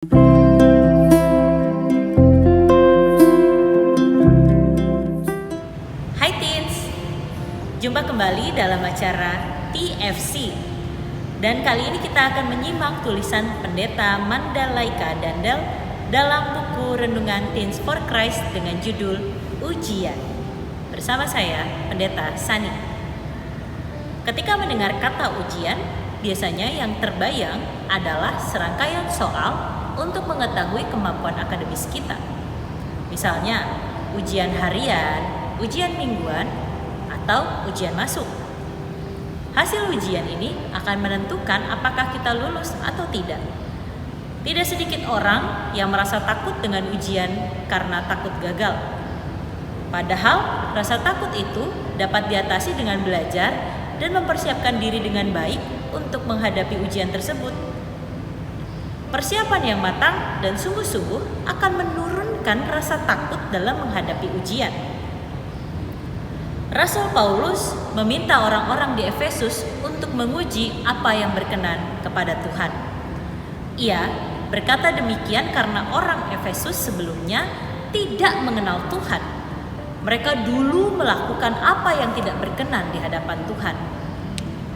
Hai Teens, jumpa kembali dalam acara TFC. Dan kali ini kita akan menyimak tulisan Pendeta Mandalaika Dandel dalam buku Renungan Teens for Christ dengan judul Ujian. Bersama saya, Pendeta Sani. Ketika mendengar kata ujian, biasanya yang terbayang adalah serangkaian soal untuk mengetahui kemampuan akademis kita. Misalnya, ujian harian, ujian mingguan, atau ujian masuk. Hasil ujian ini akan menentukan apakah kita lulus atau tidak. Tidak sedikit orang yang merasa takut dengan ujian karena takut gagal. Padahal, rasa takut itu dapat diatasi dengan belajar dan mempersiapkan diri dengan baik untuk menghadapi ujian tersebut. Persiapan yang matang dan sungguh-sungguh akan menurunkan rasa takut dalam menghadapi ujian. Rasul Paulus meminta orang-orang di Efesus untuk menguji apa yang berkenan kepada Tuhan. Ia berkata demikian karena orang Efesus sebelumnya tidak mengenal Tuhan. Mereka dulu melakukan apa yang tidak berkenan di hadapan Tuhan.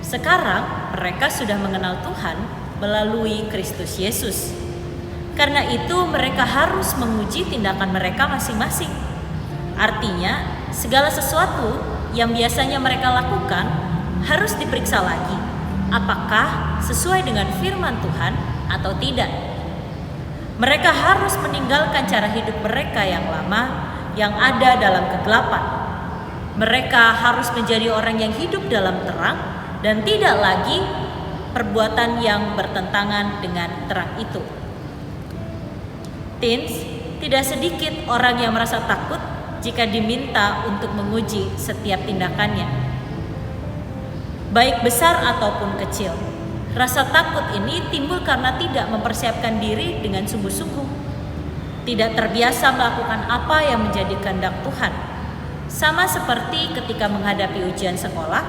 Sekarang mereka sudah mengenal Tuhan melalui Kristus Yesus. Karena itu mereka harus menguji tindakan mereka masing-masing. Artinya, segala sesuatu yang biasanya mereka lakukan harus diperiksa lagi, apakah sesuai dengan firman Tuhan atau tidak. Mereka harus meninggalkan cara hidup mereka yang lama, yang ada dalam kegelapan. Mereka harus menjadi orang yang hidup dalam terang dan tidak lagi perbuatan yang bertentangan dengan terang itu. Teens, tidak sedikit orang yang merasa takut jika diminta untuk menguji setiap tindakannya, baik besar ataupun kecil. Rasa takut ini timbul karena tidak mempersiapkan diri dengan sungguh-sungguh, tidak terbiasa melakukan apa yang menjadi kehendak Tuhan. Sama seperti ketika menghadapi ujian sekolah,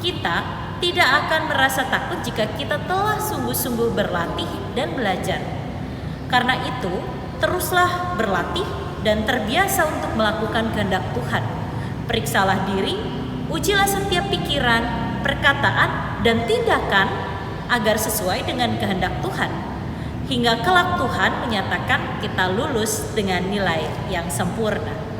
kita tidak akan merasa takut jika kita telah sungguh-sungguh berlatih dan belajar. Karena itu, teruslah berlatih dan terbiasa untuk melakukan kehendak Tuhan. Periksalah diri, ujilah setiap pikiran, perkataan, dan tindakan agar sesuai dengan kehendak Tuhan. Hingga kelak Tuhan menyatakan kita lulus dengan nilai yang sempurna.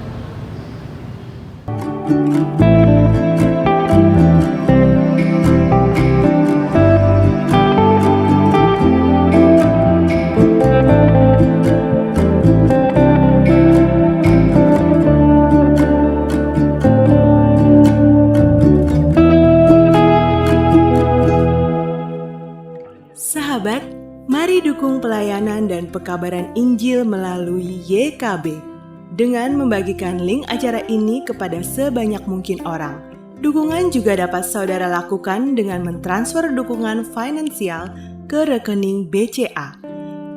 Sahabat, mari dukung pelayanan dan pekabaran Injil melalui YKB dengan membagikan link acara ini kepada sebanyak mungkin orang. Dukungan juga dapat saudara lakukan dengan mentransfer dukungan finansial ke rekening BCA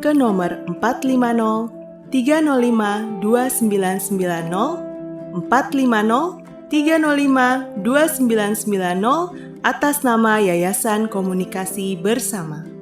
ke nomor 450 305 2990 450 305 2990 atas nama Yayasan Komunikasi Bersama.